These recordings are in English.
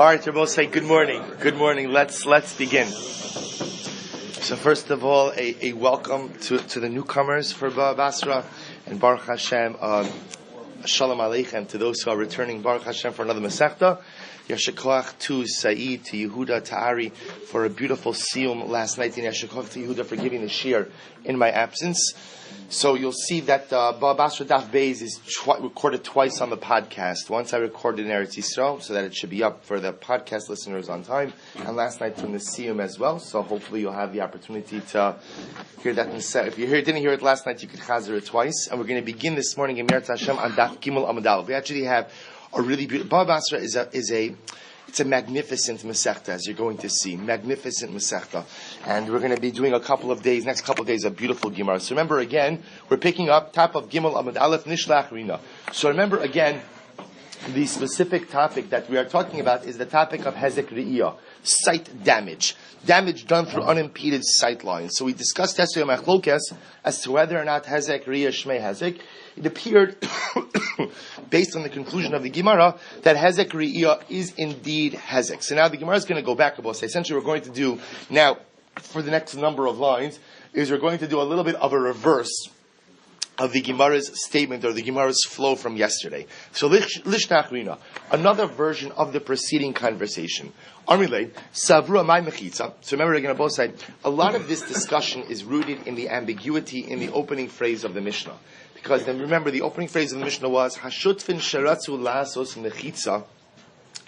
All right, Rabbi, say good morning. Good morning. Let's begin. So first of all, a welcome to the newcomers for Basra, and Baruch Hashem, Shalom Aleichem to those who are returning. Baruch Hashem for another Masechta. Yashikoach to Saeed, to Yehuda, to Ari for a beautiful siyum last night, and Yashikoach to Yehuda for giving the shir in my absence. So you'll see that Basra Daf Beis is recorded twice on the podcast. Once I recorded in Eretz Yisrael, so that it should be up for the podcast listeners on time, and last night from the siyum as well. So hopefully you'll have the opportunity to hear that. If you didn't hear it last night, you could chazer it twice. And we're going to begin this morning in Meretz Hashem on Daf Gimel Amud Aleph. We actually have a really beautiful. Bava Basra it's a magnificent Masechta, as you're going to see. Magnificent Masechta. And we're going to be doing next couple of days, a beautiful Gemara. So remember again, we're picking up top of Gimel Amud Aleph Nishlach Rina. So remember again, the specific topic that we are talking about is the topic of Hezek Re'iyah, sight damage. Damage done through unimpeded sight lines. So we discussed yesterday Machlokes as to whether or not Hezek Re'iyah Shmei Hezek. It appeared, based on the conclusion of the Gemara, that Hezek Re'iyah is indeed Hezek. So now the Gemara is going to go back a bit. So essentially we're going to do, now, for the next number of lines, is we're going to do a little bit of a reverse of the Gemara's statement or the Gemara's flow from yesterday. So Lishnach Rina, another version of the preceding conversation. Amrilei, Savru Amai Mechitza. So remember again on both sides, a lot of this discussion is rooted in the ambiguity in the opening phrase of the Mishnah. Because then remember, the opening phrase of the Mishnah was Hashutfin Sharatzu Lasos Mechitza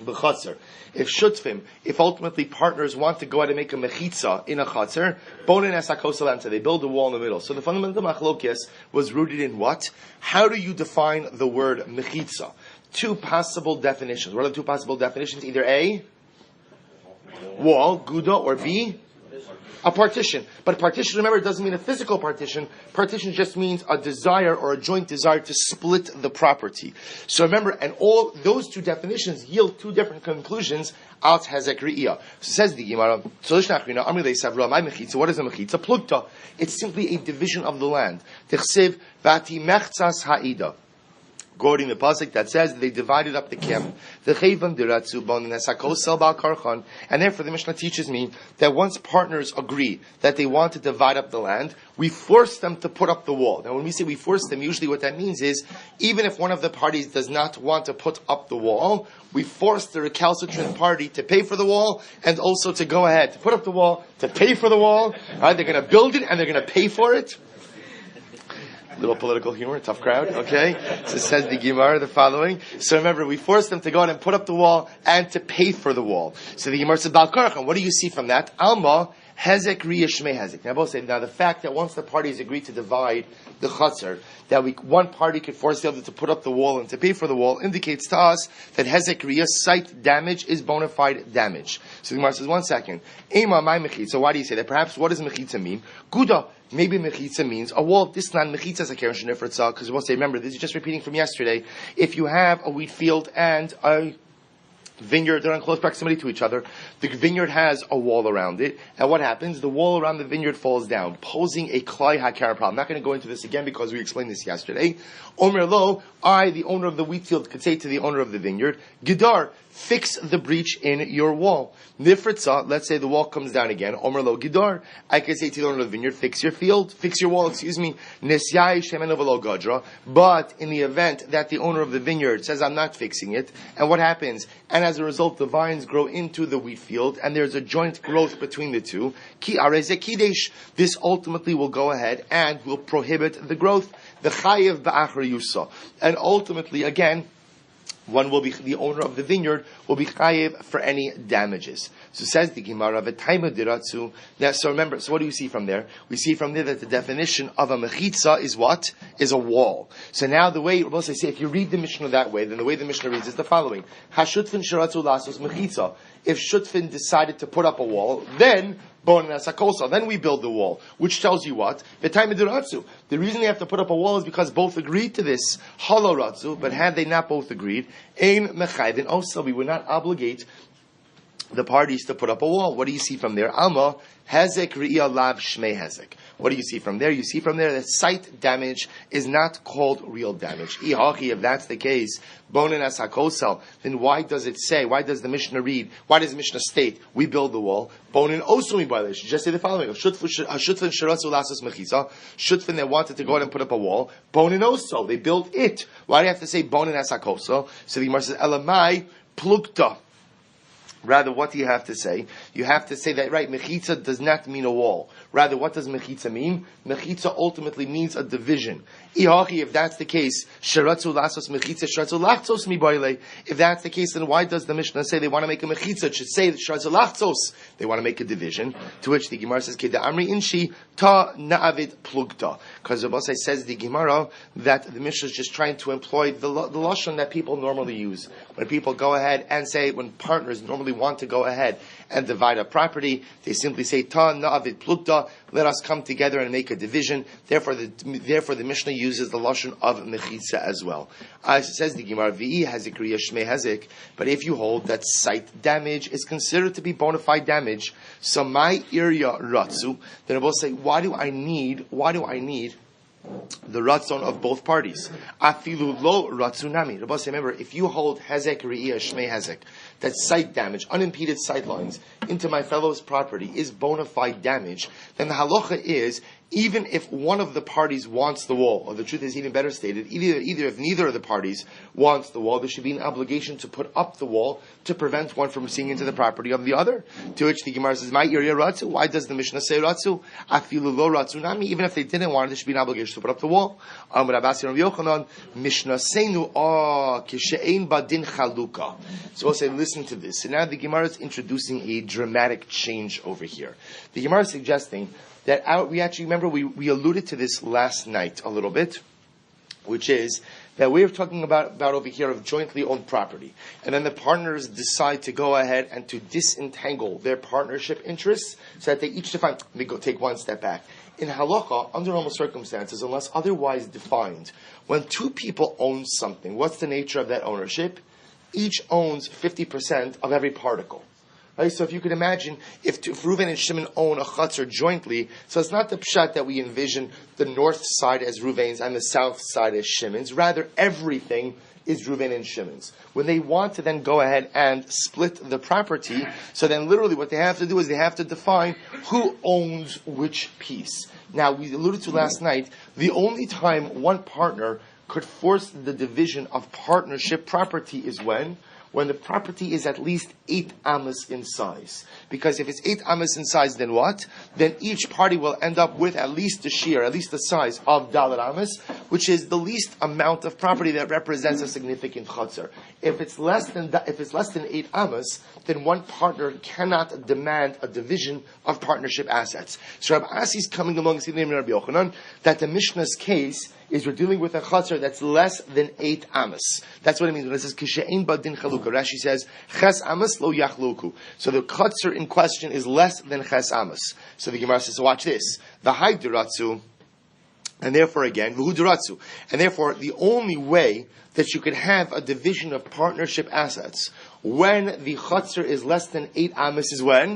B'Chatzer. If ultimately partners want to go out and make a mechitza in a chatzer, bonin esakosalanta, they build a wall in the middle. So the fundamental machlokes was rooted in what? How do you define the word mechitza? Two possible definitions. What are the two possible definitions? Either A, wall, guda, or B, a partition. But partition, remember, it doesn't mean a physical partition. Partition just means a desire or a joint desire to split the property. So remember, and all those two definitions yield two different conclusions out Hezek Re'iyah. So says the Gemara, what is a mechitza? Plugta. It's simply a division of the land. Tichsiv vati mechtzas ha'ida. Quoting the pasuk that says they divided up the camp. And therefore the Mishnah teaches me that once partners agree that they want to divide up the land, we force them to put up the wall. Now when we say we force them, usually what that means is, even if one of the parties does not want to put up the wall, we force the recalcitrant party to pay for the wall and also to go ahead to put up the wall, to pay for the wall. Right? They're going to build it and they're going to pay for it. Little political humor, tough crowd, okay? So says the Gemara the following. So remember, we force them to go out and put up the wall and to pay for the wall. So the Gemara says, Bal Karachan, what do you see from that? Alma, Hezek Re'iyah Shmei Hezek. Now both say, now the fact that once the parties agree to divide the chutzner, that one party could force the other to put up the wall and to pay for the wall, indicates to us that Hezek Re'iyah, sight damage, is bona fide damage. So the Gemara says, 1 second. Ema my mechitza. So why do you say that? Perhaps what does mechitza mean? Guda. Maybe mechitza means a wall. This not mechitza is a keren shenifritza, because we'll say, remember, this is just repeating from yesterday. If you have a wheat field and a vineyard, they're in close proximity to each other. The vineyard has a wall around it, and what happens? The wall around the vineyard falls down, posing a klai hakara problem. I'm not going to go into this again because we explained this yesterday. Omer lo, I, the owner of the wheat field, could say to the owner of the vineyard, Gidar, fix the breach in your wall. Nifritza, let's say the wall comes down again. Omer lo Gidar, I could say to the owner of the vineyard, fix your wall, Nisyai shemen v'lo gadra. But in the event that the owner of the vineyard says, I'm not fixing it, and what happens? And as a result, the vines grow into the wheat field, and there's a joint growth between the two. Ki areze kidesh. This ultimately will go ahead and will prohibit the growth. The chayev ba'achar yusa. And ultimately, again, the owner of the vineyard will be chayev for any damages. So says the Gemara, v'taima diratzu. Now, so remember, so what do we see from there? We see from there that the definition of a mechitza is what? Is a wall. So now the way, we'll say, if you read the Mishnah that way, then the way the Mishnah reads is the following. Hashutfin sharatzu lasos mechitza. If Shutfin decided to put up a wall, then then we build the wall, which tells you what? The reason they have to put up a wall is because both agreed to this haloratzu, but had they not both agreed, ein mechayvin also, we would not obligate the parties to put up a wall. What do you see from there? Alma hezek re'iyah lav shmei hezek. What do you see from there? You see from there that sight damage is not called real damage. If that's the case, bonin as hakosel, then why does it say? Why does the Mishnah read? Why does the Mishnah state we build the wall? Bonin also mi b'alei. Just say the following: Shutfin sharatzu lasos mechisa. Shutfin they wanted to go ahead and put up a wall. Bonin also they built it. Why do you have to say bonin as hakosel? So the Gemara says elamai plukta. Rather, what do you have to say? You have to say that, right, mechitza does not mean a wall. Rather, what does mechitza mean? Mechitza ultimately means a division. If that's the case, sharatzu lasos mechitza, sharatzu lachzos mi boile. If that's the case, then why does the Mishnah say they want to make a mechitza? It should say sharatzu lachzos. They want to make a division. To which the Gemara says, Keda amri inshi ta na'avid plugta. Because Rabosai says the Gemara that the Mishnah is just trying to employ the lashon that people normally use. When people go ahead and say, when partners normally want to go ahead and divide a property, they simply say ta na'avid plugta. Let us come together and make a division. Therefore, the Mishnah uses the lashon of mechitza as well. As it says the Gemara, v'i hazik riya shmei hazik. But if you hold that sight damage is considered to be bona fide damage, so my irya ratzu, then I will say, why do I need the ratzon of both parties? Afilu lo ratzunami. Rabbi say, remember, if you hold hezek re'iyah shmei hezek, that sight damage, unimpeded sight lines into my fellow's property is bona fide damage, then the halacha is, even if one of the parties wants the wall, or the truth is even better stated, either if neither of the parties wants the wall, there should be an obligation to put up the wall to prevent one from seeing into the property of the other. To which the Gemara says, "My area ratzu." Why does the Mishnah say ratzu? Afilu lo ratzu nami. Even if they didn't want it, there should be an obligation to put up the wall. Amar Abasi Rabbi Yochanan, Mishnah seinu kishein badin chaluka. So we'll say, listen to this. So now the Gemara is introducing a dramatic change over here. The Gemara is suggesting that we actually, remember, we alluded to this last night a little bit, which is that we're talking about over here of jointly owned property. And then the partners decide to go ahead and to disentangle their partnership interests so that they each define, let me go take one step back. In halakha, under normal circumstances, unless otherwise defined, when two people own something, what's the nature of that ownership? Each owns 50% of every particle. Right? So if you could imagine, if Reuven and Shimon own a chutzner jointly, so it's not the pshat that we envision the north side as Reuven's and the south side as Shimon's. Rather, everything is Reuven and Shimon's. When they want to then go ahead and split the property, so then literally what they have to do is they have to define who owns which piece. Now, we alluded to last night, the only time one partner could force the division of partnership property is when the property is at least 8 amos in size. Because if it's 8 amos in size, then what? Then each party will end up with at least the shear, at least the size of dalet amos, which is the least amount of property that represents a significant chutzner. If it's less than 8 amos, then one partner cannot demand a division of partnership assets. So Rabbi Asi is coming along and saying Rabbi Yochanan that the Mishnah's case is we're dealing with a chutzner that's less than 8 amos. That's what it means when it says kishein badin chaluka. Rashi says ches amos lo yachluku. So the chutzner in question is less than ches amos. So the Gemara says, so watch this. The high duratzu, and therefore again v'hu duratzu, and therefore the only way that you could have a division of partnership assets when the chutzner is less than 8 amos is when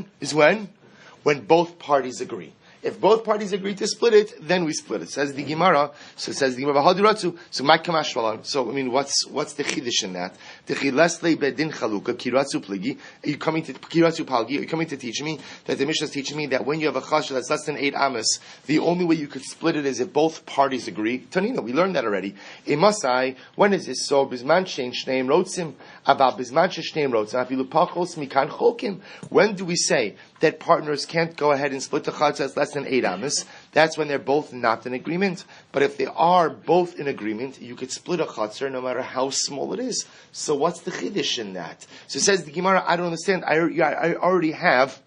both parties agree. If both parties agree to split it, then we split it. Says the Gemara. So it says the Gemara v'haduratzu. So my kamashvalan. So I mean, what's the chiddush in that? The chileslei bedin chaluka kiratzu pligi. Are you coming to kiratzu palgi? Are you coming to teach me that the Mishnah is teaching me that when you have a chasha that's less than 8 amos, the only way you could split it is if both parties agree? Tanina, we learned that already. Imasai. When is this so? Bisman shein shneim rotzim about bisman shneim rotzim afilu pachos mikan chokim. When do we say that partners can't go ahead and split the chasha that's less than 8 amos? That's when they're both not in agreement. But if they are both in agreement, you could split a chutzner no matter how small it is. So what's the chiddush in that? So says the Gemara, I don't understand. I already have,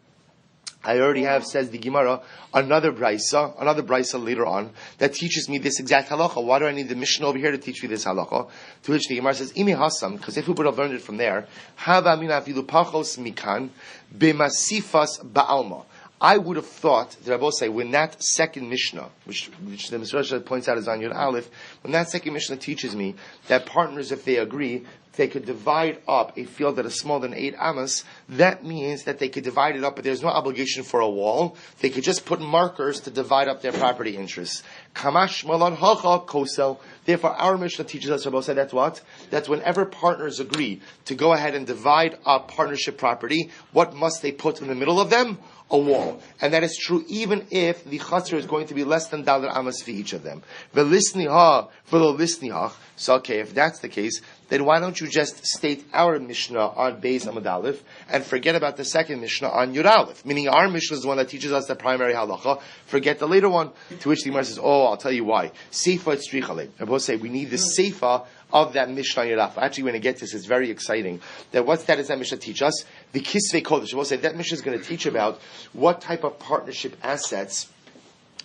says the Gemara, another brisa later on that teaches me this exact halacha. Why do I need the Mishnah over here to teach me this halacha? To which the Gemara says, Imi hasam, because if we would have learned it from there, hava mina afilu pachos mikan b'masifas ba'alma. I would have thought that Rabbi say when that second Mishnah, which the Mizrach points out is on Yud Aleph, when that second Mishnah teaches me that partners, if they agree, they could divide up a field that is smaller than 8 amos, that means that they could divide it up, but there's no obligation for a wall. They could just put markers to divide up their property interests. Kamash malon hacha kosel. Therefore, our Mishnah teaches us, Rabbi said, that's what? That's whenever partners agree to go ahead and divide up partnership property, what must they put in the middle of them? A wall. And that is true even if the chatzar is going to be less than dalar amas for each of them. Velisniha, velo lisnihach. So okay, if that's the case, then why don't you just state our Mishnah on Beis Amud Aleph and forget about the second Mishnah on Yud Aleph? Meaning our Mishnah is the one that teaches us the primary halacha. Forget the later one. To which the Gemara says, oh, I'll tell you why. Seifa tzrichale. I both say we need the Seifa of that Mishnah on Yud Aleph. Actually, when I get this, it's very exciting. That what does that Mishnah teach us? The Kisvei Kodesh. I both say that Mishnah is going to teach about what type of partnership assets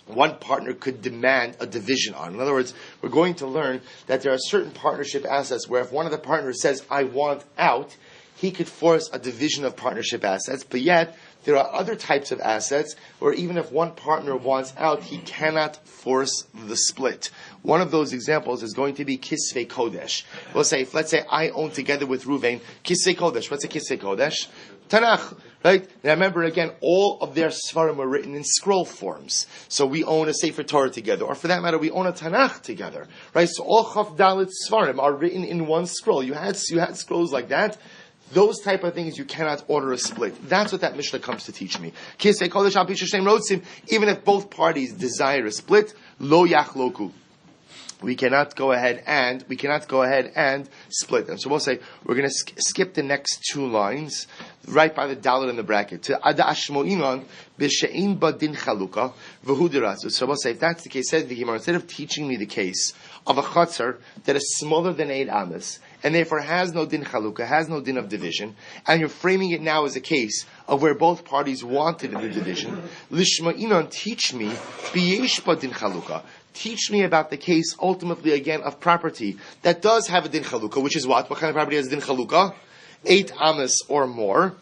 one partner could demand a division on. In other words, we're going to learn that there are certain partnership assets where if one of the partners says, I want out, he could force a division of partnership assets, but yet there are other types of assets where even if one partner wants out, he cannot force the split. One of those examples is going to be Kisvei Kodesh. Let's say I own together with Ruvain Kisvei Kodesh. What's a Kisvei Kodesh? Tanakh, right? Now remember again, all of their Sfarim are written in scroll forms. So we own a Sefer Torah together, or for that matter, we own a Tanakh together, right? So all Chaf Dalet Sfarim are written in one scroll. You had scrolls like that. Those type of things you cannot order a split. That's what that Mishnah comes to teach me. Even if both parties desire a split, lo yachloku. We cannot go ahead and split them. So we'll say we're going to skip the next two lines right by the dalet in the bracket to ada ashmoinon b'she'in badin chaluka v'hu. So we'll say if that's the case, says the Gemara, instead of teaching me the case of a chatzar that is smaller than 8 amos and therefore has no din chaluka, has no din of division, and you're framing it now as a case of where both parties wanted the division, lishma'inon, teach me b'yesh badin chaluka. Teach me about the case, ultimately, again, of property that does have a din chaluka, which is what? What kind of property has a din chaluka? 8 amos or more.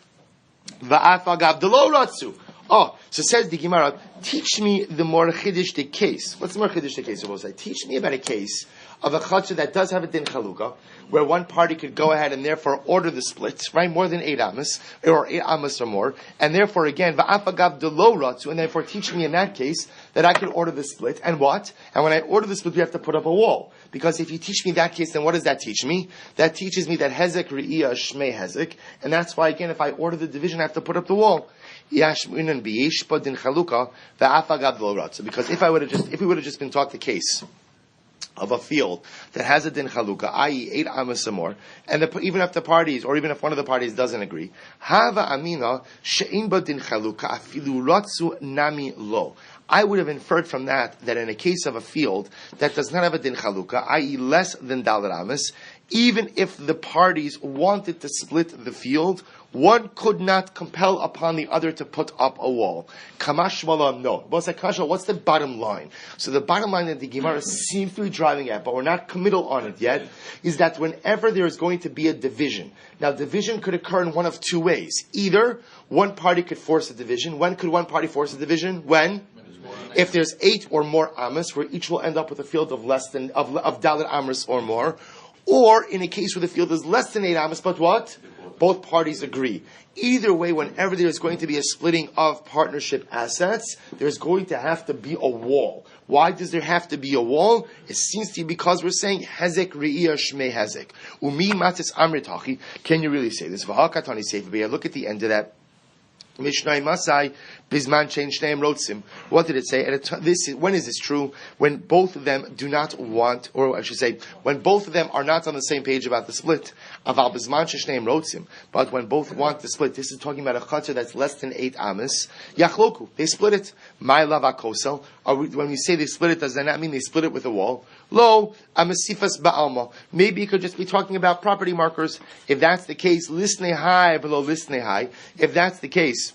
Va'afagav delo ratzu. Oh, so says the Gemara, teach me the more chiddush case. What's the more chiddush case? We'll say, teach me about a case of a chatzah that does have a din chaluka, where one party could go ahead and therefore order the split, right? More than 8 amos, or 8 amos or more, and therefore again, va'afagav delo ratzu, and therefore teach me in that case that I could order the split, and what? And when I order the split, we have to put up a wall. Because if you teach me that case, then what does that teach me? That teaches me that hezek re'iyah shmei hezek, and that's why again, if I order the division, I have to put up the wall. Because if we would have just been taught the case of a field that has a din chaluka, i.e. 8 amos or more, and even if the parties, or even if one of the parties doesn't agree, hava amina she'in ba din chaluka afilu ratzu nami lo. I would have inferred from that in a case of a field that does not have a din chaluka, i.e. less than dalar amos, even if the parties wanted to split the field, one could not compel upon the other to put up a wall. Kamash malam, no. What's the bottom line? So the bottom line that the Gemara seems to be driving at, but we're not committal on it yet, is that whenever there is going to be a division, now division could occur in one of two ways. Either one party could force a division. When could one party force a division? When? If there's 8 or more amos, where each will end up with a field of less than of dalet amos or more, or in a case where the field is less than 8 amos, but what? Both parties agree. Either way, whenever there is going to be a splitting of partnership assets, there's going to have to be a wall. Why does there have to be a wall? It seems to be because we're saying hezek re'iyah shmei hezek. Umi matis amritachi. Can you really say this? V'hakatani sefer. Look at the end of that. Mishnai Masai Bisman changed name Rotzim. What did it say? When is this true? When both of them do not want, or I should say, when both of them are not on the same page about the split. Aval Bisman changed name Rotzim. But when both want the split, this is talking about a chatzah that's less than 8 amos. Yachloku, they split it. My lava kosel. When we say they split it, does that not mean they split it with a wall? Lo amasifas ba'alma. Maybe you could just be talking about property markers. If that's the case, lisnei high below lisnei high. If that's the case,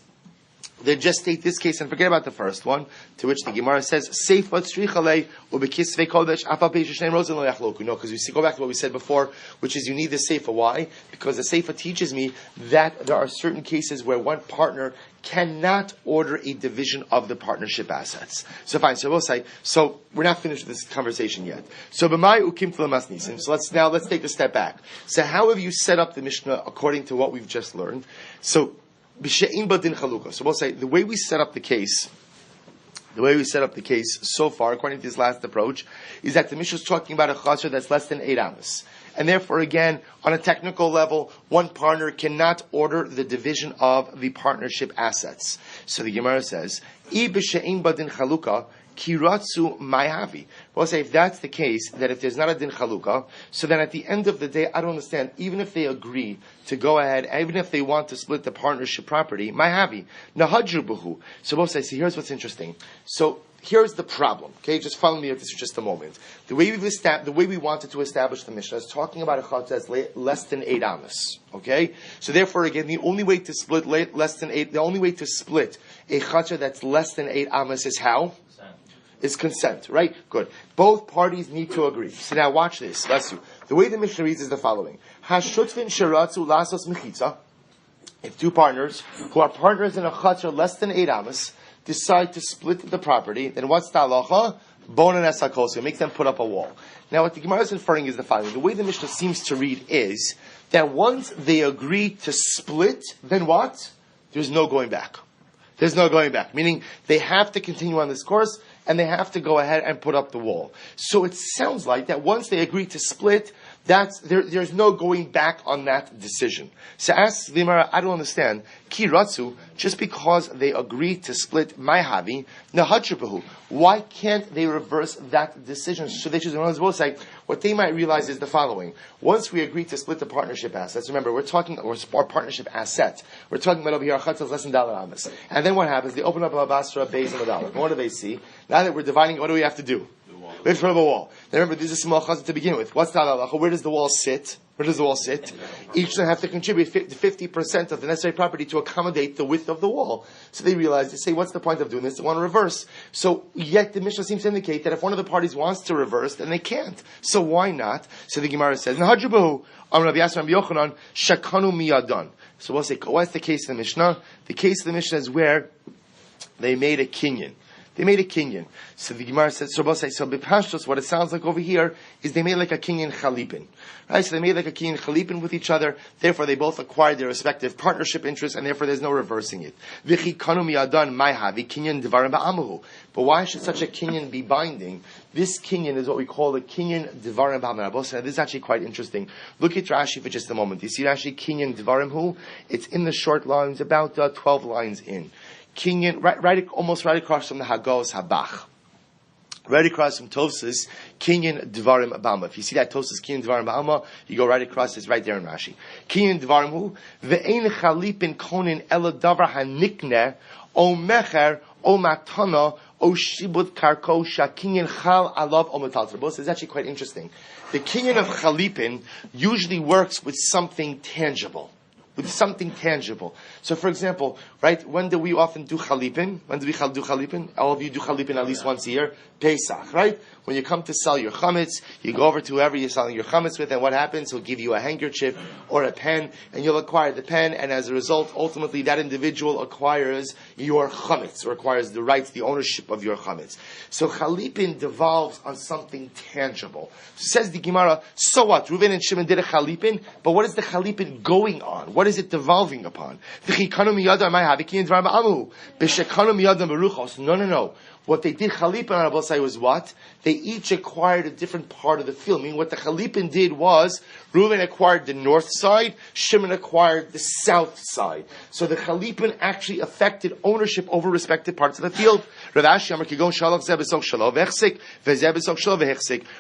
They just state this case and forget about the first one, to which the Gemara says, "Seifat strichale ubekisvei kodesh afal peish shneim rozen lo yachloku." No, because we go back to what we said before, which is you need the seifa. Why? Because the seifa teaches me that there are certain cases where one partner cannot order a division of the partnership assets. So fine. So we'll say. So we're not finished with this conversation yet. So b'mai ukim tlamas nisim. So let's take a step back. So how have you set up the Mishnah according to what we've just learned? So we'll say the way we set up the case so far, according to this last approach, is that the Mishnah is talking about a chaser that's less than 8 amos. And therefore, again, on a technical level, one partner cannot order the division of the partnership assets. So the Gemara says, I b'she'in badin chaluka, kiratsu mayavi. We'll say if that's the case, that if there's not a din chaluka, so then at the end of the day, I don't understand, even if they agree to go ahead, even if they want to split the partnership property, mayavi, nahadru buhu. So we'll say, see, here's what's interesting. So here's the problem. Okay, just follow me with this for just a moment. The way we wanted to establish the Mishnah is talking about a chutz that's less than 8 amos. Okay, so therefore, again, the only way to split a chutz that's less than 8 amos is how? Is consent, right? Good. Both parties need to agree. So now watch this. Bless you. The way the Mishnah reads is the following: Hashutvin sheratzu lasos mechitza. If two partners who are partners in a chatzar less than 8 amos decide to split the property, then what's the halacha? Bonan esakos. Make them put up a wall. Now, what the Gemara is inferring is the following: the way the Mishnah seems to read is that once they agree to split, then what? There's no going back. There's no going back. Meaning they have to continue on this course, and they have to go ahead and put up the wall. So it sounds like that once they agree to split, there's no going back on that decision. So ask the Gemara, I don't understand. Ki ratzu, just because they agree to split my havi, nahadrubahu. Why can't they reverse that decision? So they should say, what they might realize is the following: once we agree to split the partnership assets, remember our partnership asset. We're talking about over here chatzos less than $1 amos. And then what happens? They open up a Basra, Beis, and a dollar. What do they see? Now that we're dividing, what do we have to do? We have to put up a wall. Now remember, this is a small chazan to begin with. What's the halacha? Where does the wall sit? Each of them have to contribute 50% of the necessary property to accommodate the width of the wall. So they realize, they say, what's the point of doing this? They want to reverse. So yet the Mishnah seems to indicate that if one of the parties wants to reverse, then they can't. So why not? So the Gemara says, Nahadrubahu, Rabbi Yasser and Yochanan, Shakanu miyadan. So we'll say, what's the case of the Mishnah? The case of the Mishnah is where they made a kinyan. So the Gemara says, so b'pashtos, what it sounds like over here is they made like a kinyan chalipin. Right? So they made like a kinyan chalipin with each other, therefore they both acquired their respective partnership interests, and therefore there's no reversing it. V'chi kanu miyadan maihavi kinyan devarim ba'amuhu. But why should such a kinyan be binding? This kinyan is what we call the kinyan devarim ba'amuhu. This is actually quite interesting. Look at Rashi for just a moment. You see Rashi kinyan devarim hu? It's in the short lines, about 12 lines in. Kinyan, almost right across from the Hagos Habach. Right across from Tosas, Kinyan Dvarim Bama. If you see that Tosas Kinyan Dvarim Bama, you go right across, it's right there in Rashi. Kinyan Dvarim Hu, Ve'ein Chalipin Konin Ela Davar HaNikne, O Mecher, O Matana, O Shibud Karko, Shakinyan Chal Alav O Metalter. Both is actually quite interesting. The Kinyan of Chalipin usually works with something tangible. So, for example, right, when do we often do chalipin? When do we do chalipin? All of you do chalipin at least once a year. Pesach, right? When you come to sell your chametz, you go over to whoever you're selling your chametz with, and what happens? He'll give you a handkerchief or a pen, and you'll acquire the pen, and as a result, ultimately, that individual acquires your chametz, or acquires the rights, the ownership of your chametz. So, chalipin devolves on something tangible. Says the Gemara, so what? Reuven and Shimon did a chalipin, but what is the chalipin going on? What is it devolving upon? No. What they did chalipin on Abosai was what? They each acquired a different part of the field. Meaning what the chalipin did was, Reuven acquired the north side, Shimon acquired the south side. So the chalipin actually affected ownership over respective parts of the field.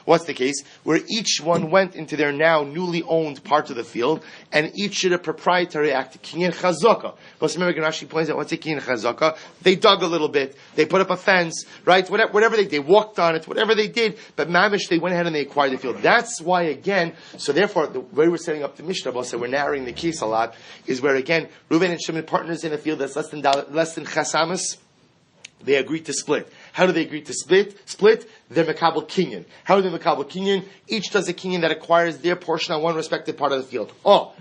What's the case? Where each one went into their now newly owned part of the field, and each did a proprietary act, kinyan chazaka. But remember, Rashi points out, what's a kinyan chazaka? They dug a little bit, they put up a fence, right? Whatever they walked on it, whatever they did, but mamish, they went ahead and they acquired the field. That's why, again, so therefore, the way we're setting up the Mishnah, so we're narrowing the case a lot, is where, again, Reuven and Shimon partners in a field that's less than chasamas, they agreed to split. How do they agree to split? They're Mekabel Kinyan. How are they Mekabel Kinyan? Each does a Kinyan that acquires their portion on one respective part of the field.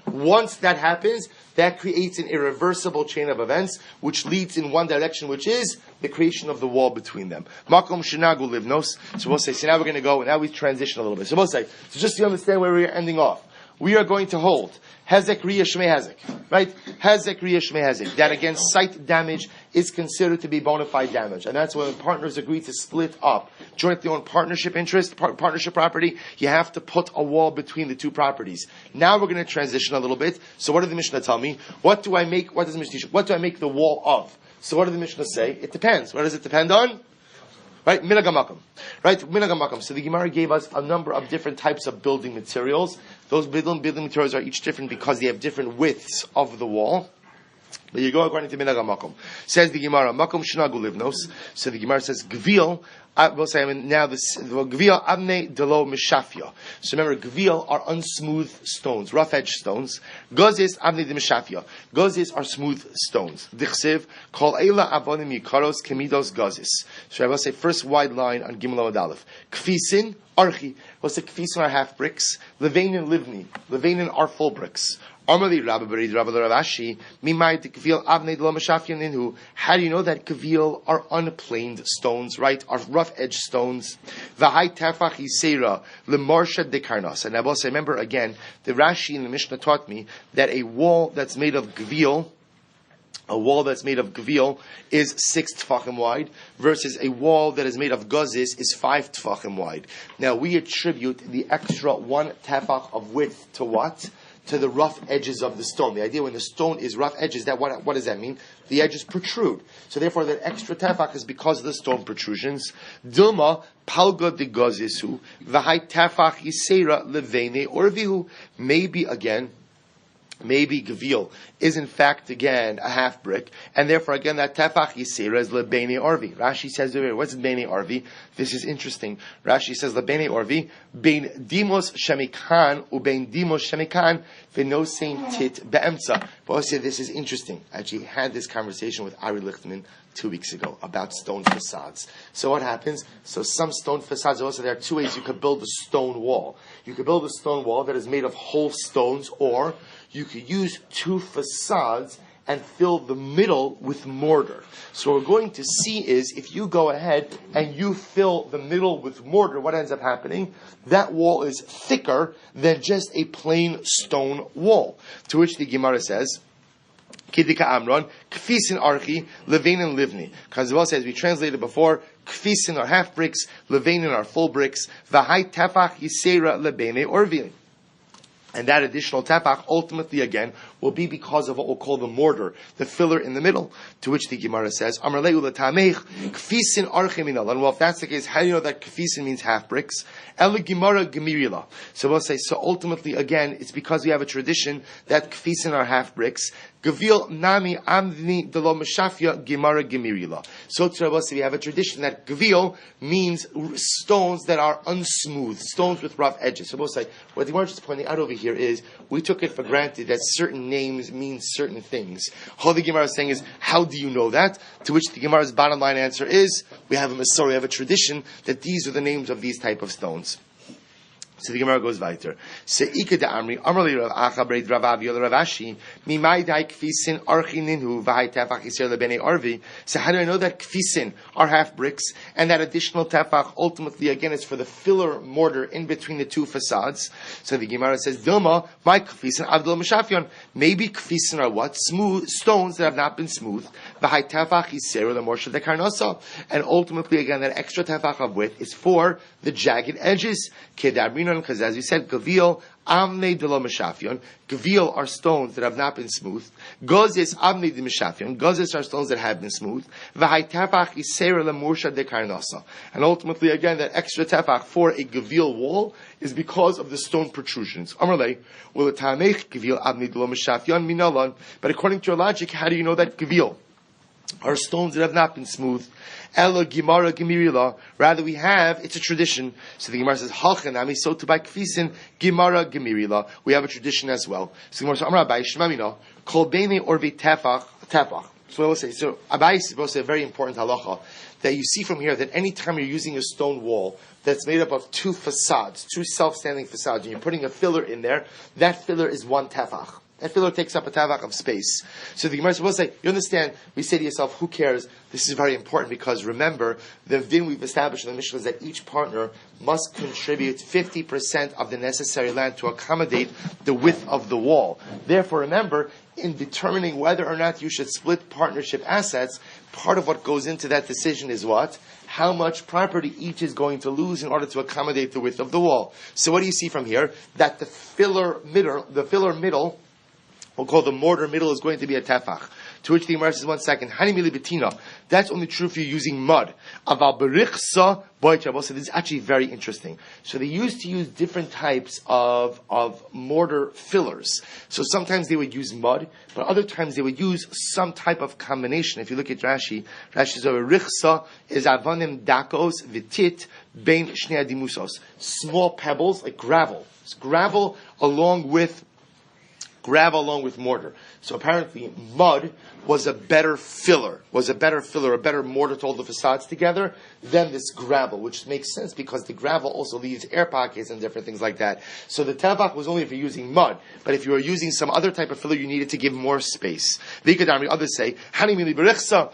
Once that happens, that creates an irreversible chain of events, which leads in one direction, which is the creation of the wall between them. Makom Shinagu Livnos. So we'll say, so now we're going to go, and now we transition a little bit. So we'll say, so just to understand where we're ending off, we are going to hold Hezek Riyah Shmei Hezek, right? Hezek Riyah Shmei Hezek. That again, site damage is considered to be bona fide damage, and that's when partners agree to split up jointly owned partnership interest, partnership property. You have to put a wall between the two properties. Now we're going to transition a little bit. So what did the Mishnah tell me? What do I make? What does the Mishnah teach? What do I make the wall of? So what did the Mishnah say? It depends. What does it depend on? Right, minagamakam. Right, minagamakam. So the Gemara gave us a number of different types of building materials. Those building materials are each different because they have different widths of the wall. But you go according to minagamakam. Says the Gemara, makom shnagu livnos. So the Gemara says, gvil. We'll say now this gvil abne delo mishafia. So remember, gvil are unsmooth stones, rough edge stones. Gozis abne de mishafia. Gozis are smooth stones. Dichsev kol eila avonim yikaros kemidos gozis. So I will say first wide line on Gimel Amud Aleph. Kfisin archi. We'll say kfisin are half bricks. Levanin livni. Levanin are full bricks. Amali Rabbi Berid Rabbi Ravashi Mimai de Kavil Avnei Lo Mashafian Inhu. How do you know that Kavil are unplaned stones, right? Are rough edge stones. V'hai Tafach Yisera Lemorsha de Karnas. And I will say, remember again, the Rashi in the Mishnah taught me that a wall that's made of Gavil, is 6 tefachim wide, versus a wall that is made of guzis is 5 tefachim wide. Now we attribute the extra 1 tefach of width to what? To the rough edges of the stone. The idea when the stone is rough edges, that what does that mean? The edges protrude. So therefore that extra tefach is because of the stone protrusions. Dilma palga de gozisu v'hai tefach yisera levene orvihu. Maybe Gavil is in fact again a half brick, and therefore again that tefach yisera is lebeni arvi. Rashi says, what's lebeni arvi? This is interesting. Rashi says lebeni arvi bein dimos shemikan ubein dimos shemikan v'nosein tit be'emtza. But I say this is interesting. I actually had this conversation with Ari Lichtman 2 weeks ago about stone facades. So what happens? So some stone facades, also there are 2 ways you could build a stone wall. You could build a stone wall that is made of whole stones, or you could use 2 facades and fill the middle with mortar. So what we're going to see is, if you go ahead and you fill the middle with mortar, what ends up happening? That wall is thicker than just a plain stone wall. To which the Gemara says, Kidika Amron, Kfisin Archi, Levanin Livni. Because the says, we translated before, Kfisin are half bricks, Levanin are full bricks, Vahai Tafach Yisera Lebene Orvin. And that additional tefach ultimately again will be because of what we'll call the mortar, the filler in the middle. To which the Gemara says, Amar Leu L'Tamech Kfisin Arche Minal. And well, if that's the case, how do you know that Kfisin means half bricks? El Gemara Gemirila. So we'll say, so ultimately again, it's because we have a tradition that Kfisin are half bricks. Gavil Nami Amni Delo Meshafia Gemara Gemirila. So we have a tradition that Gavil means stones that are unsmooth, stones with rough edges. So we'll say, what the Gemara is pointing out over here is, we took it for granted that certain names mean certain things. All the Gemara is saying is, how do you know that? To which the Gemara's bottom line answer is, we have a Masorah, we have a tradition that these are the names of these type of stones. So the Gemara goes weiter. Seika de Amri, Amrli Rav Acha Breid Rav Avi Rav Ashi, Mimai Dai Kfisin Archi Ninhu V'hai Tefach Yisrael Lebene Arvi. So how do I know that Kfisin are half bricks, and that additional tefach ultimately again is for the filler mortar in between the 2 facades? So the Gemara says, Dilma, my Kfisin Avdol Meshafion. Maybe Kfisin are what? Smooth stones that have not been smooth. V'hai Tefach Yisrael Lemorsha de Karnasa. And ultimately again that extra tefach of width is for the jagged edges. Kedabrin because as we said, Gavil, Amne de lo Meshafion. Gavil are stones that have not been smooth. Gozis Amne de Meshafion. Gozis are stones that have been smooth. V'hai tefach isera lemursha de karnasa. And ultimately, again, that extra tefach for a Gavil wall is because of the stone protrusions. Amarle, will it tamech Gavil Amne de lo Meshafion minalon. But according to your logic, how do you know that Gavil are stones that have not been smooth? Ella Gemara Gemirila. Rather, we have, it's a tradition. So the Gemara says, Halchanami, so to by Kfisin, Gemara Gemirila. We have a tradition as well. So the Gemara says, Amar Abai, Shemamina, Kol Beini Orvi Tefach. So I will say, so Abai is supposed to say a very important halacha, that you see from here that any time you're using a stone wall that's made up of two facades, two self-standing facades, and you're putting a filler in there, that filler is one tefach. That filler takes up a tavach of space. So the Gemara is supposed to say, you understand, we say to yourself, who cares? This is very important because remember, the din we've established in the Mishnah is that each partner must contribute 50% of the necessary land to accommodate the width of the wall. Therefore, remember, in determining whether or not you should split partnership assets, part of what goes into that decision is what? How much property each is going to lose in order to accommodate the width of the wall. So what do you see from here? That the filler middle, we'll call the mortar middle, is going to be a tefach. To which the Gemara says, 1 second, Hanimili betina. That's only true if you're using mud. Aval berichsa boicha. So this is actually very interesting. So they used to use different types of mortar fillers. So sometimes they would use mud, but other times they would use some type of combination. If you look at Rashi says, berichsa is avanim dakos vitit bein shnei adimusos. Small pebbles, like gravel. It's gravel along with mortar. So apparently mud was a better filler, a better mortar to hold the facades together than this gravel, which makes sense because the gravel also leaves air pockets and different things like that. So the tefach was only if you're using mud, but if you were using some other type of filler, you needed to give more space. Others say, others say,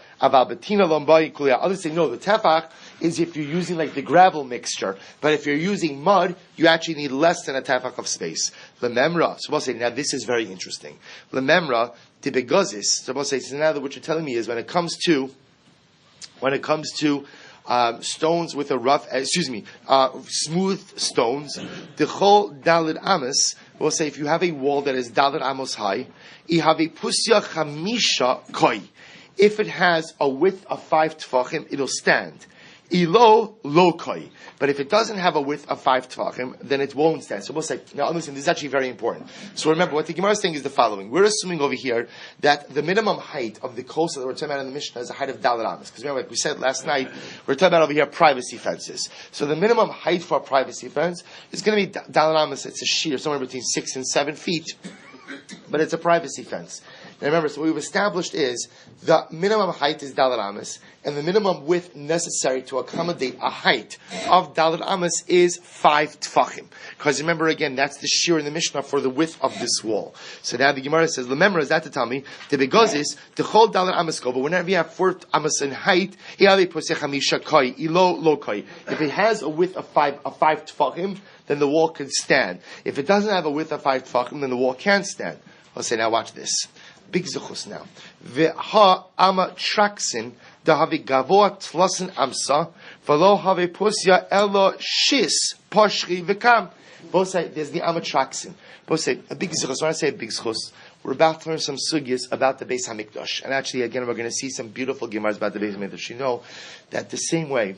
no, the tefach is if you're using like the gravel mixture, but if you're using mud, you actually need less than a tefach of space. Lememra, so we'll say, now this is very interesting. Lememra, tibegozis, so we'll say, so now that what you're telling me is when it comes to stones with a smooth stones, the whole dalid amos, we'll say if you have a wall that is dalid amos high, ihavi pusya chamisha koi. If it has a width of 5 tefachim, it'll stand. Ilo lokoi. But if it doesn't have a width of 5 tefachim, then it won't stand. So we'll say, now listen, this is actually very important. So remember, what the Gemara is saying is the following. We're assuming over here that the minimum height of the kosa that we're talking about in the Mishnah is a height of daled amos. Because remember, like we said last night, we're talking about over here privacy fences. So the minimum height for a privacy fence is going to be daled amos. It's a sheer, somewhere between 6 and 7 feet. But it's a privacy fence. Now remember, so what we've established is the minimum height is daled amos, and the minimum width necessary to accommodate a height of daled amos is 5 tefachim. Because remember again, that's the shear in the Mishnah for the width of this wall. So now the Gemara says, "Lememra is that to tell me the begozis the whole daled amos go." But whenever you have 4 amos in height, if it has a width of 5 tefachim, then the wall can stand. If it doesn't have a width of 5 tefachim, then the wall can't stand. Let's say now, watch this. Big zuchus now. Ve'ha ama traksin da have gavoa tlasin amsa v'lo have posya elo shis pashri v'kam. Both say there's the ama traksin. Both say a big zuchus. When I say a big zuchus, we're about to learn some sugyas about the Beis Hamikdash, and actually again we're going to see some beautiful gemaras about the Beis Hamikdash. You know that the same way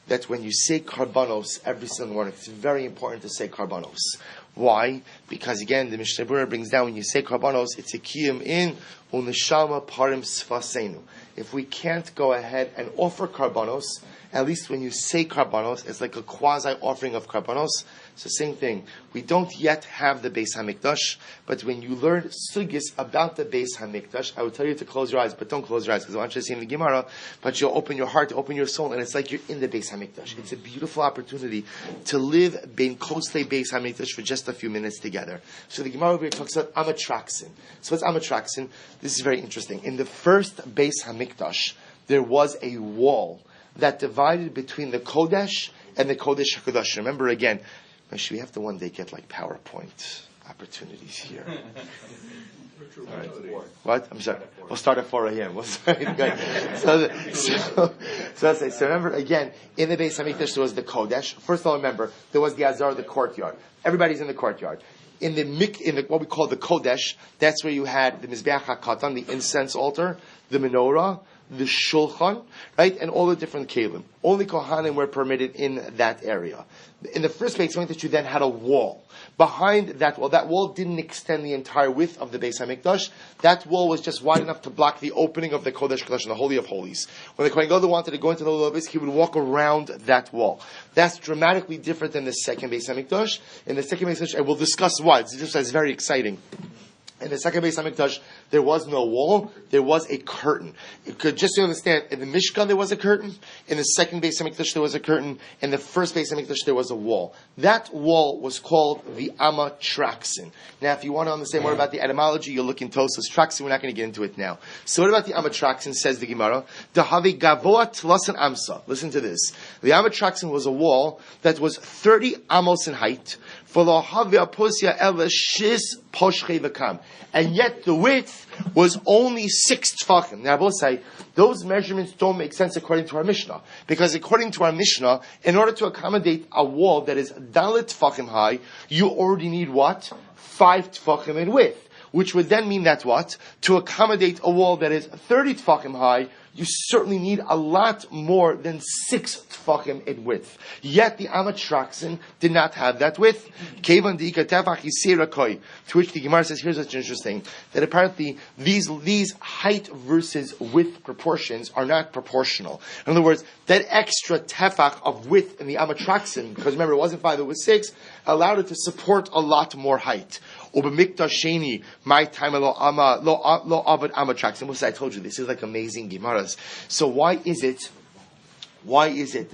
that when you say karbanos every single morning, it's very important to say karbanos. Why? Because again, the Mishnah Berurah brings down when you say karbanos, it's a kiyum in unishama parim sfasenu. If we can't go ahead and offer karbanos, at least when you say karbanos, it's like a quasi offering of karbanos. It's the same thing. We don't yet have the Beis Hamikdash, but when you learn sugis about the Beis Hamikdash, I would tell you to close your eyes, but don't close your eyes because I want you to see in the Gemara. But you'll open your heart, open your soul, and it's like you're in the Beis Hamikdash. It's a beautiful opportunity to live bein kosle Beis Hamikdash for just a few minutes together. So the Gemara over here talks about amatraxin. So what's amatraxin? This is very interesting. In the first Beis Hamikdash, there was a wall that divided between the Kodesh and the Kodesh HaKadosh. Remember again, actually, we have to one day get like PowerPoint opportunities here. All right. What? I'm sorry. We'll start at 4 a.m. So remember again, in the Beis Hamikdash there was the Kodesh. First of all, remember there was the Azar, the courtyard. Everybody's in the courtyard. In the what we call the Kodesh, that's where you had the Mizbeach HaKatan, the incense altar, the menorah, the shulchan, right, and all the different kelim. Only kohanim were permitted in that area. In the first Beis Hamikdash, you then had a wall. Behind that wall didn't extend the entire width of the Beis Hamikdash. That wall was just wide enough to block the opening of the Kodesh Kodesh, the Holy of Holies. When the Kohen Gadol wanted to go into the Holy of Holies, he would walk around that wall. That's dramatically different than the second Beis Hamikdash. In the second Beis Hamikdash, I will discuss why. It's very exciting. In the second Beis Hamikdash, there was no wall, there was a curtain. Just to understand, in the Mishkan there was a curtain, in the second Beis Hamikdash there was a curtain, in the first Beis Hamikdash there was a wall. That wall was called the Amatraxin. Now, if you want to understand more about the etymology, you'll look in Tosfos Traxin, we're not going to get into it now. So what about the Amatraxin, says the Gemara? Dahavi Gavoa Tlasan Amsa. Listen to this. The Amatraxin was a wall that was 30 amos in height, and yet the width was only 6 tefachim. Now I will say, those measurements don't make sense according to our Mishnah. Because according to our Mishnah, in order to accommodate a wall that is dalet tefachim high, you already need what? 5 tefachim in width. Which would then mean that what? To accommodate a wall that is 30 tefachim high, you certainly need a lot more than 6 tefachim in width. Yet the Amatraxin did not have that width. To which the Gemara says, here's what's interesting, that apparently these height versus width proportions are not proportional. In other words, that extra tefach of width in the Amatraxin, because remember it wasn't 5, it was 6, allowed it to support a lot more height. My time lo avad Amatraxin. I told you this is like amazing Gemaras. So why is it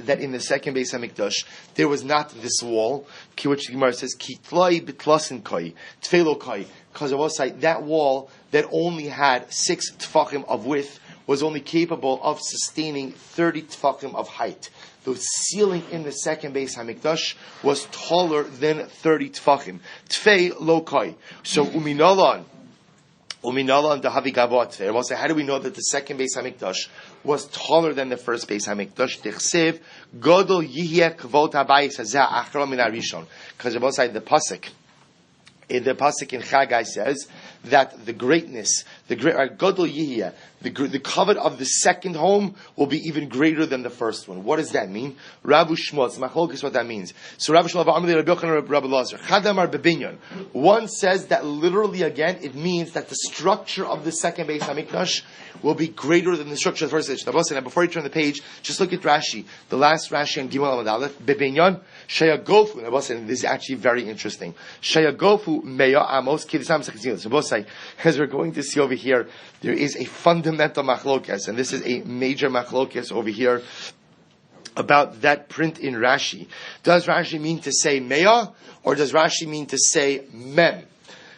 that in the second Beis Hamikdash there was not this wall? Which the Gemara says kitlai bitlasin koi tfelo koi, because I will say that wall that only had 6 tefachim of width was only capable of sustaining 30 tefachim of height. The ceiling in the second Beis Hamikdash was taller than 30 tefachim. Tfei lo kai. So uminalan dahavi gavoa tfei. We'll say, how do we know that the second Beis Hamikdash was taller than the first Beis Hamikdash? Tichsev godol yihye kvot habayis hazeh achra min harishon. Because we'll say the pasuk in Chagai says that the greatness, Godol Yihya, the covet of the second home will be even greater than the first one. What does that mean? Rabu Shmuel, Machlok is what that means. So Rabu Shmuel, Rabbi Yochanan, Rabbi Lazar, Chadamar Bebinyan. One says that literally again, it means that the structure of the second Beis Hamikdash will be greater than the structure of the first Beis. Now, before you turn the page, just look at Rashi. The last Rashi on Gimel Amud Aleph, Bebinyan, Shayagofu. Now, this is actually very interesting. Shayagofu Meya Amos Kidisam Sekazil. So both say, as we're going to see over here, there is a fundamental machlokes, and this is a major machlokes over here about that print in Rashi. Does Rashi mean to say Meya, or does Rashi mean to say Mem?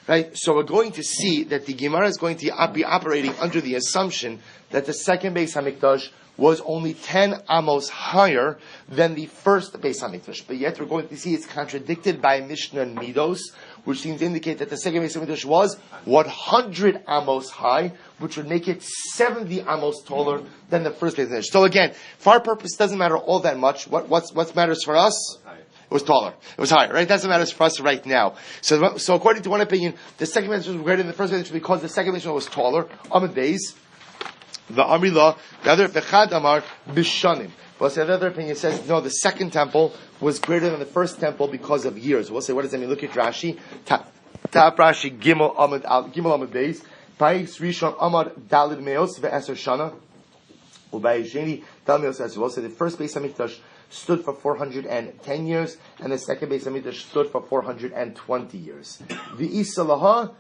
Right? So we're going to see that the Gemara is going to be operating under the assumption that the second Beis Hamikdash was only 10 amos higher than the first Beis Hamikdash. But yet we're going to see it's contradicted by Mishnah and Midos, which seems to indicate that the second Beis Hamikdash was 100 amos high, which would make it 70 amos taller than the first Beis Hamikdash. So again, for our purpose, it doesn't matter all that much. What matters for us? It was taller. It was higher, right? It doesn't matter for us right now. So according to one opinion, the second Beis Hamikdash was greater than the first Beis Hamikdash because the second Beis Hamikdash was taller. Amid days. The Amrila, the other Bechad Amar Bishanim. But the other opinion says no, the second temple was greater than the first temple because of years. We'll say, what does that mean? Look at Rashi. Tap Rashi Gimel Amad Beis. Bayis Rishon Amad Dalid Meos ve'Eser Shana. Ubayis Sheni Dalid Meos as well. So the first Beis Hamikdash stood for 410 years, and the second Beis Hamikdash stood for 420 years. V'isalaha.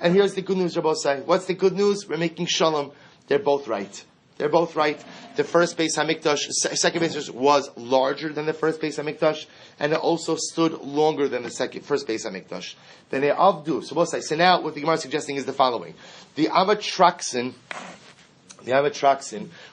And here's the good news, Rabbi say. What's the good news? We're making shalom. They're both right. The first Beis Hamikdash, second Beis Hamikdash was larger than the first Beis Hamikdash, and it also stood longer than the first Beis Hamikdash. Then they avdu. So now what the Gemara is suggesting is the following: the Amatraxin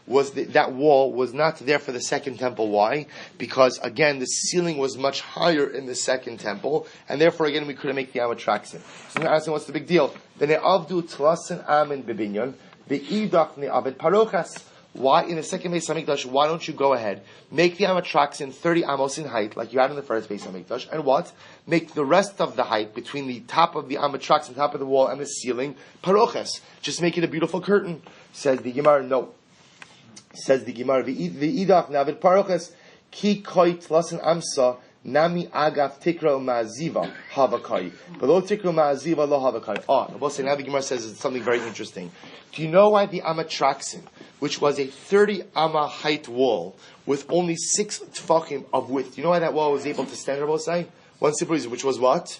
was that wall was not there for the second temple. Why? Because again, the ceiling was much higher in the second temple, and therefore again we couldn't make the Amatraxin. So I'm asking, what's the big deal? Then they avdu tlasin amin bebinyan. The idach ne avid parochas why in the second Beis Hamikdash, why don't you go ahead, make the Amatraxin 30 amos in height, like you had in the first Beis Hamikdash, and what? Make the rest of the height between the top of the Amatraxin, top of the wall, and the ceiling, paroches. Just make it a beautiful curtain. Says the Gemara, no. Says the Gemara, V'idach navid paroches, ki koi tlasin amsa, Nami agaf tikra ma'aziva havakai. Below tikra ma'aziva lo havakai. Now the Gemara says something very interesting. Do you know why the Amatraxin, which was a 30 amma height wall with only 6 tefachim of width, do you know why that wall was able to stand, Rabbi Osai? One simple reason, which was what?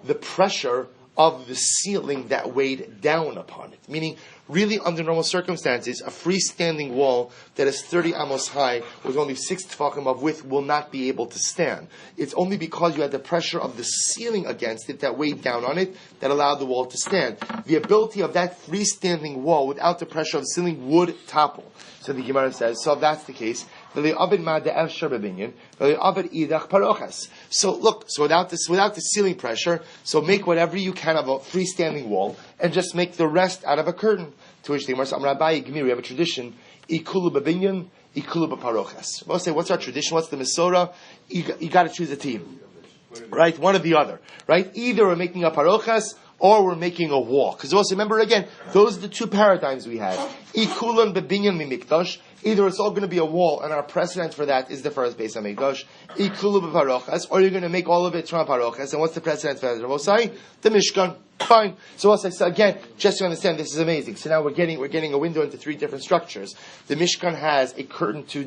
The pressure of the ceiling that weighed down upon it. Meaning, really under normal circumstances, a freestanding wall that is 30 amos high with only 6 tefachim of width will not be able to stand. It's only because you had the pressure of the ceiling against it that weighed down on it that allowed the wall to stand. The ability of that freestanding wall without the pressure of the ceiling would topple. So the Gemara says, so if that's the case, so look, so without the ceiling pressure, so make whatever you can of a freestanding wall, and just make the rest out of a curtain. To which the Gemara says, we have a tradition, ikulu b'binyan, ikulu b'paroches. We'll say, what's our tradition? What's the Mesorah? You got to choose a team, right? One or the other, right? Either we're making a paroches or we're making a wall. Because also remember again, those are the two paradigms we had. Ikulan b'binyan mimikdash. Either it's all going to be a wall, and our precedent for that is the first Beis Hamikdash. Ikulu b'paroches, or you're going to make all of it from paroches. And what's the precedent for that? The Mishkan. Fine. So also, again, just to understand, this is amazing. So now we're getting a window into 3 different structures. The Mishkan has a curtain to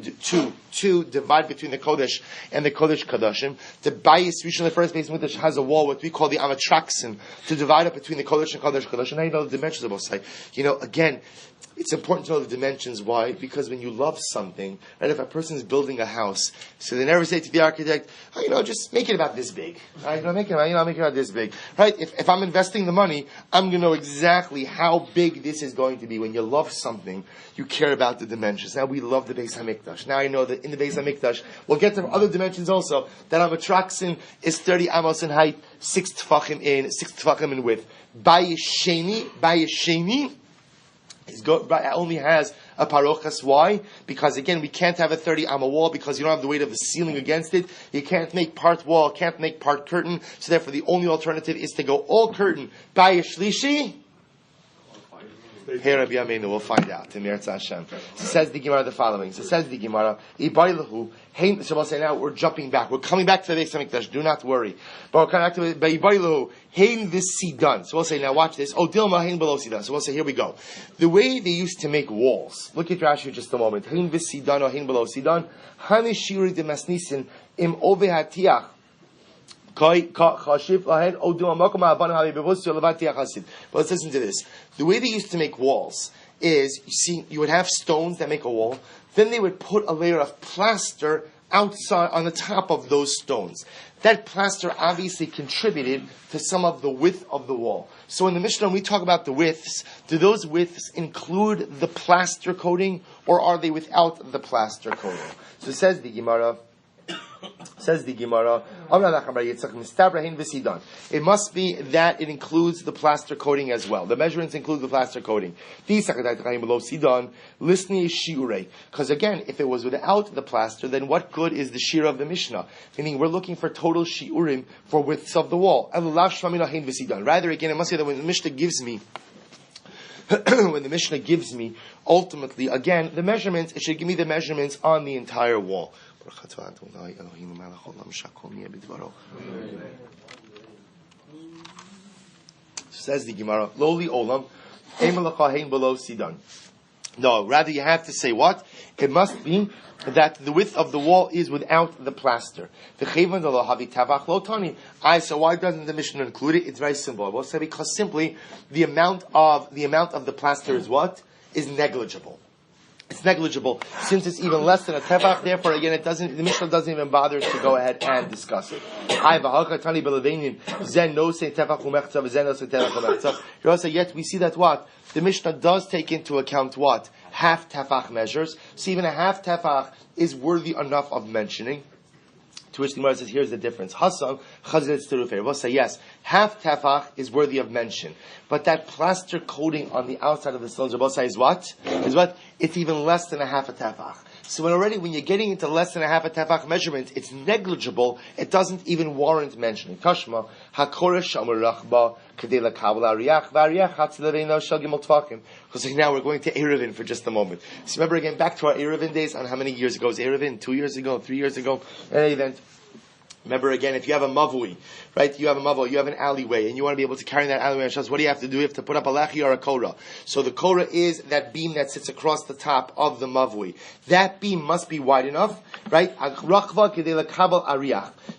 divide between the Kodesh and the Kodesh Kadashim. The Bayis Rishon, the first Beis Hamikdash, has a wall, what we call the Amatraxin, to divide up between the Kodesh and Kodesh Kadashim. Now you know the dimensions of both sides. Again, it's important to know the dimensions. Why? Because when you love something, right, if a person is building a house, so they never say to the architect, just make it about this big. Right? Make it about this big. Right? If I'm investing the money, I'm going to know exactly how big this is going to be. When you love something, you care about the dimensions. Now we love the Beis Hamikdash. Now I know that in the Beis Hamikdash, we'll get to other dimensions also, that Amatraxin is 30 amos in height, 6 tefachim in width. Bayesheni, only has a parochas. Why? Because again, we can't have a 30 amma wall because you don't have the weight of the ceiling against it. You can't make part wall, can't make part curtain. So therefore, the only alternative is to go all curtain. Bayeshlishi. Here, Rabbi Yameinu, we'll find out. Hashem. Says the Gemara the following. Says the Gemara, so we'll say now we're jumping back. We're coming back to the Beis Hamikdash. Do not worry. But we're coming back to Baibaylahu. Hein this sidan. So we'll say now watch this. Oh, Dilma hein below sidan. So we'll say here we go. The way they used to make walls. Look at Rashi for just a moment. Hein this sidan or hein below sidan. Hani shiri de masnisin im ove hatiach. But let's listen to this. The way they used to make walls is, you would have stones that make a wall, then they would put a layer of plaster outside on the top of those stones. That plaster obviously contributed to some of the width of the wall. So in the Mishnah, when we talk about the widths, do those widths include the plaster coating, or are they without the plaster coating? So says the Gemara, it must be that it includes the plaster coating as well. The measurements include the plaster coating. Because again, if it was without the plaster, then what good is the shira of the Mishnah? Meaning we're looking for total shiurim for widths of the wall. Rather, again, it must say that when the Mishnah gives me, ultimately, again, the measurements, it should give me the measurements on the entire wall. Says the Gemara, Loli Olam, Emelach below Sidan. No, rather you have to say what? It must be that the width of the wall is without the plaster. So why doesn't the Mishnah include it? It's very simple. I will say because simply the amount of the plaster is what? Is negligible. It's negligible since it's even less than a tefach. Therefore, again, the Mishnah doesn't even bother to go ahead and discuss it. Yet we see that what the Mishnah does take into account what half tefach measures. So even a half tefach is worthy enough of mentioning. To which the Gemara says, here's the difference. Hasan, chazir tzirufei. We'll say, yes, half tefach is worthy of mention. But that plaster coating on the outside of the stones, we'll say, is what? It's even less than a half a tefach. So when you're getting into less than a half a tefach measurement, it's negligible. It doesn't even warrant mentioning. Kashma, hakoresh amur rachba, kadei lakabel ariyach, v'ariyach hatzilaveino shel gimel tefachim. Because now we're going to Erevin for just a moment. So remember again, back to our Erevin days, on how many years ago was Erevin? 2 years ago, 3 years ago? In any event, remember again, if you have a mavui, right? You have an alleyway, and you want to be able to carry that alleyway on shelves. What do you have to do? You have to put up a lachi or a korah. So the korah is that beam that sits across the top of the mavui. That beam must be wide enough, right?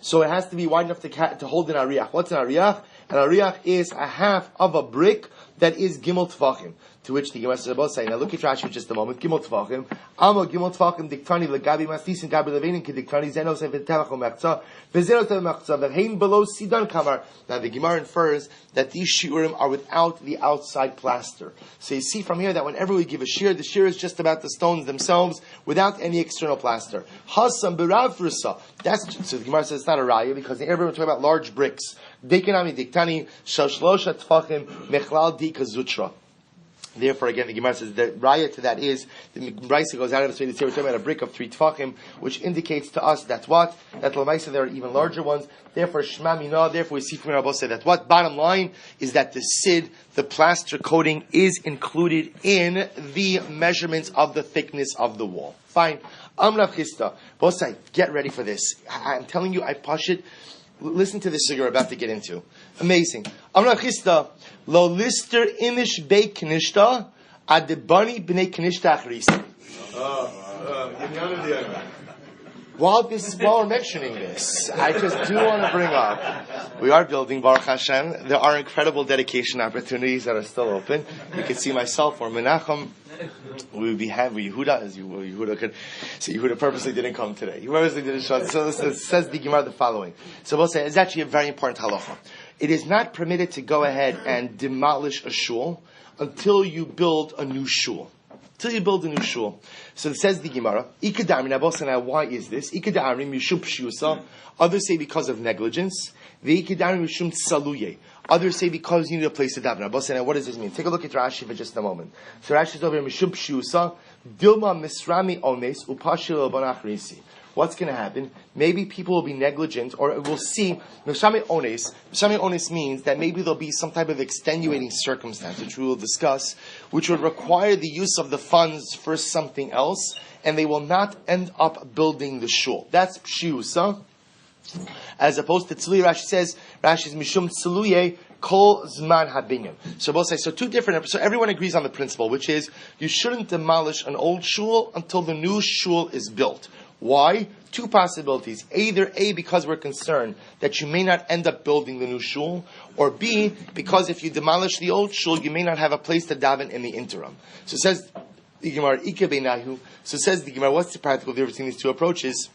So it has to be wide enough to hold an ariyach. What's an ariyach? An ariyach is a half of a brick that is gimel tefachim. To which the Gemara says, now look at Rashi for just a moment. Gimel tefachim. Amo gimel tefachim diktani legabi mastis and gabi levenin ki diktani zenos and v'tevach u'mechza v'zero tevach mechza v'hein below sidan kamar. Now the Gemara infers that these shiurim are without the outside plaster. So you see from here that whenever we give a shiur, the shiur is just about the stones themselves without any external plaster. Hasam b'rav frusa. So the Gemara says it's not a raya because in everyone we're talking about large bricks. Dekanami diktani shal shlosha tefachim mechlal di kazutra. Therefore, again, the Gemara says the raya to that is the Brisa goes out of its way to say we're talking about a brick of 3 tefachim, which indicates to us that what? That l'maisa there are even larger ones. Therefore, Shema Mina, therefore we see from Rabbi say that what? Bottom line is that the sid, the plaster coating, is included in the measurements of the thickness of the wall. Fine. Amrav Chista. Bosai, get ready for this. I'm telling you, I push it. Listen to this sugar we're about to get into. Amazing. Amrav Chista, lo lister imish bei knishta, adebani b'nei knishta achrisi. While we're mentioning this, I just do want to bring up, we are building, Baruch Hashem. There are incredible dedication opportunities that are still open. You can see myself or Menachem. We would be happy. Yehuda, as Yehuda could. So Yehuda purposely didn't come today. He purposely didn't show up. So it says the Gemara the following. So we'll say it's actually a very important halacha. It is not permitted to go ahead and demolish a shul until you build a new shul. Till you build a new shul. So it says the Gemara, now why is this? Others say because of negligence. Others say because you need a place to daven. Now what does this mean? Take a look at Rashi for just a moment. So Rashi is over here, Mishub Shiusa, Dilma Misrami Ones, Upashil Banachrisi. What's going to happen? Maybe people will be negligent, or we'll see. Mishami Ones means that maybe there'll be some type of extenuating circumstance, which we will discuss, which would require the use of the funds for something else, and they will not end up building the shul. That's Shiusa. As opposed to Tzluye, Rashi says, Rashi's Mishum Tzluye Kol Zman Habinyam. So both say, so everyone agrees on the principle, which is, you shouldn't demolish an old shul until the new shul is built. Why? 2 possibilities. Either A, because we're concerned that you may not end up building the new shul, or B, because if you demolish the old shul, you may not have a place to daven in the interim. So it says the Gemara, Ika Beinahu. So it says the Gemara, what's the practical difference between these 2 approaches?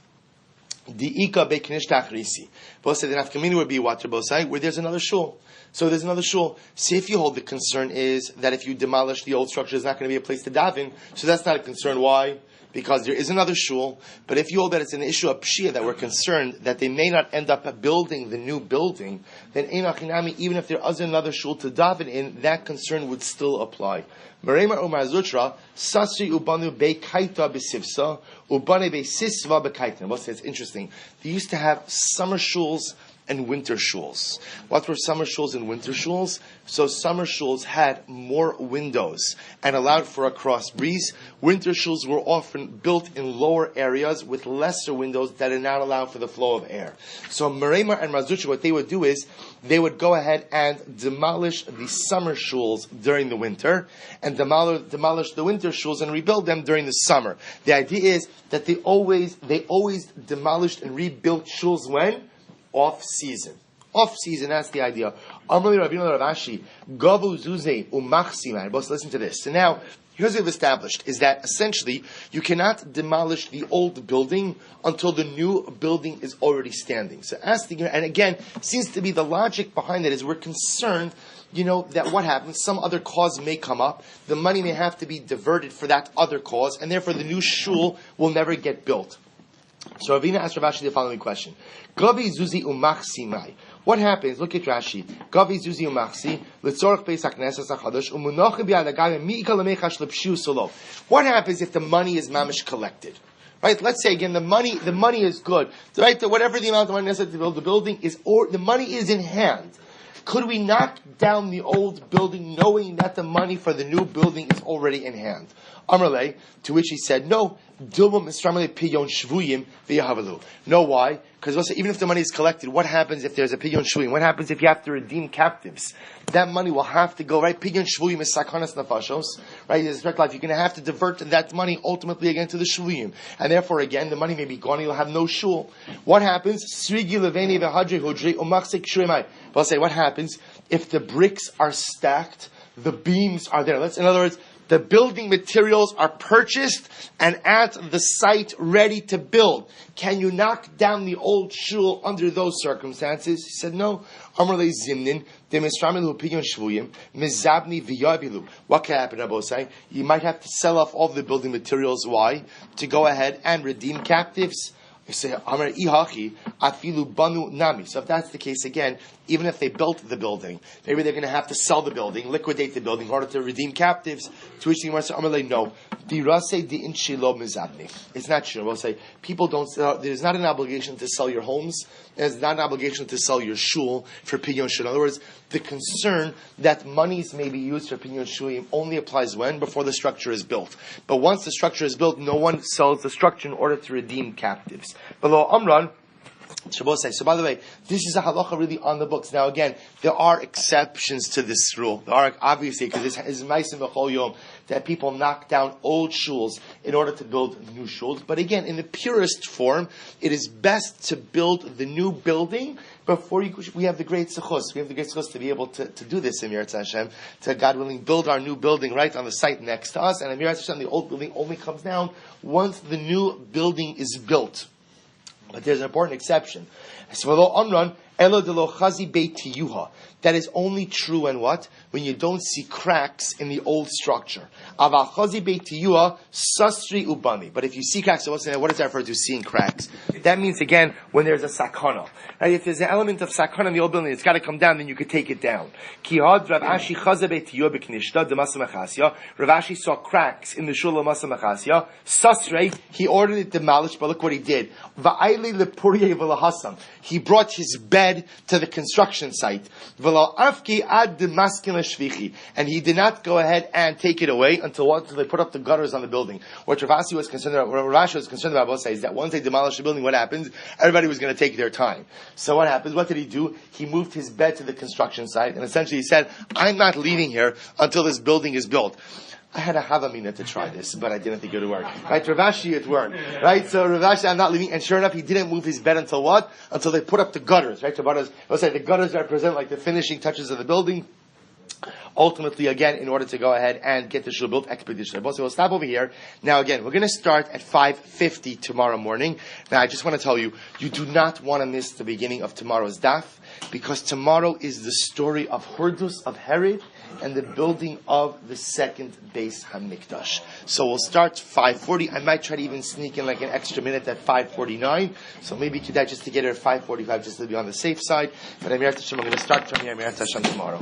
The Ika Beknish Tachrisi. Both said the Nafkamini would be water bosai, where there's another shul. So there's another shul. See, if you hold the concern is that if you demolish the old structure, there's not going to be a place to daven. So that's not a concern. Why? Because there is another shul. But if you hold that it's an issue of pshia, that we're concerned that they may not end up building the new building, then Einachinami, even if there is another shul to daven in, that concern would still apply. Merema Umar Zutra, Sasri Ubanu Be Kaita Besivsa, Ubane Be Sisva Bekaita. What's that? It's interesting. They used to have summer shuls and winter shuls. What were summer shuls and winter shuls? So summer shuls had more windows and allowed for a cross breeze. Winter shuls were often built in lower areas with lesser windows that did not allow for the flow of air. So Merema and Mazucha, what they would do is they would go ahead and demolish the summer shuls during the winter and demolish the winter shuls and rebuild them during the summer. The idea is that they always demolished and rebuilt shuls when? Off season, that's the idea. Listen to this. So now, here's what we've established, is that essentially, you cannot demolish the old building until the new building is already standing. So and again, seems to be the logic behind it is we're concerned, that what happens, some other cause may come up, the money may have to be diverted for that other cause, and therefore the new shul will never get built. So Ravina asked Rav Ashi the following question. Gavi zuzi umachsi mai. What happens? Look at Rashi. Gavi zuzi umachsi letzorach beis haknesses hachadosh umunachim b'yad hagavim mi'ikal lemechash lepshu solo. What happens if the money is mamish collected? Right? Let's say again, the money is good. Right? Whatever the amount of money necessary to build the building is, or the money is in hand. Could we knock down the old building knowing that the money for the new building is already in hand? Amrle, to which he said, no. No, why? Because even if the money is collected, what happens if there's a pidyon shvuyim? What happens if you have to redeem captives? That money will have to go, right? Pidyon shvuyim is sakanas nafashos, right? You're going to have to divert that money ultimately again to the shvuyim. And therefore, again, the money may be gone, you'll have no shul. What happens? We'll say, what happens if the bricks are stacked, the beams are there? In other words, the building materials are purchased and at the site ready to build. Can you knock down the old shul under those circumstances? He said, no. What can happen, Rabosai? You might have to sell off all the building materials. Why? To go ahead and redeem captives. You say, so if that's the case again, even if they built the building, maybe they're going to have to sell the building, liquidate the building in order to redeem captives. To which the Gemara says, no. It's not true. We'll say, people don't sell, there's not an obligation to sell your homes, there's not an obligation to sell your shul for pidyon shul. In other words, the concern that monies may be used for pidyon shul only applies when? Before the structure is built. But once the structure is built, no one sells the structure in order to redeem captives. Below Amran, so by the way, this is a halacha really on the books. Now again, there are exceptions to this rule. There are obviously, because this is ma'asim b'chol yom, that people knock down old shuls in order to build new shuls. But again, in the purest form, it is best to build the new building before we have the great sechus. We have the great sechus to be able to do this in Eretz Hashem, to God willing build our new building right on the site next to us. And in Eretz Hashem, the old building only comes down once the new building is built. But there's an important exception. That is only true when what? When you don't see cracks in the old structure. But if you see cracks, what does that refer to, seeing cracks? That means, again, when there's a sakana. Right? If there's an element of sakana in the old building, it's got to come down, then you could take it down. Rav Ashi saw cracks in the shul of Masa Machasya. Sasrei, he ordered it demolished, but look what he did. He brought his bed to the construction site. And he did not go ahead and take it away until they put up the gutters on the building. What Rav Ashi was concerned about, what Rashi was concerned about, is that once they demolish the building, what happens? Everybody was going to take their time. So what happens? What did he do? He moved his bed to the construction site, and essentially he said, I'm not leaving here until this building is built. I had a havamina to try this, but I didn't think it would work. Right, Rav Ashi, it worked. Right, so Rav Ashi, I'm not leaving, and sure enough, he didn't move his bed until what? Until they put up the gutters. Right, the gutters represent like the finishing touches of the building. Ultimately, again, in order to go ahead and get the shul built expeditiously. So we'll stop over here. Now, again, we're going to start at 5:50 tomorrow morning. Now, I just want to tell you, you do not want to miss the beginning of tomorrow's daf, because tomorrow is the story of Hurdus of Herod and the building of the second Beis Hamikdash. So we'll start 5:40. I might try to even sneak in like an extra minute at 5:49. So maybe Kedai just to get here at 5:45, just to be on the safe side. But I'm going to start from here, Eretz Hashem, tomorrow.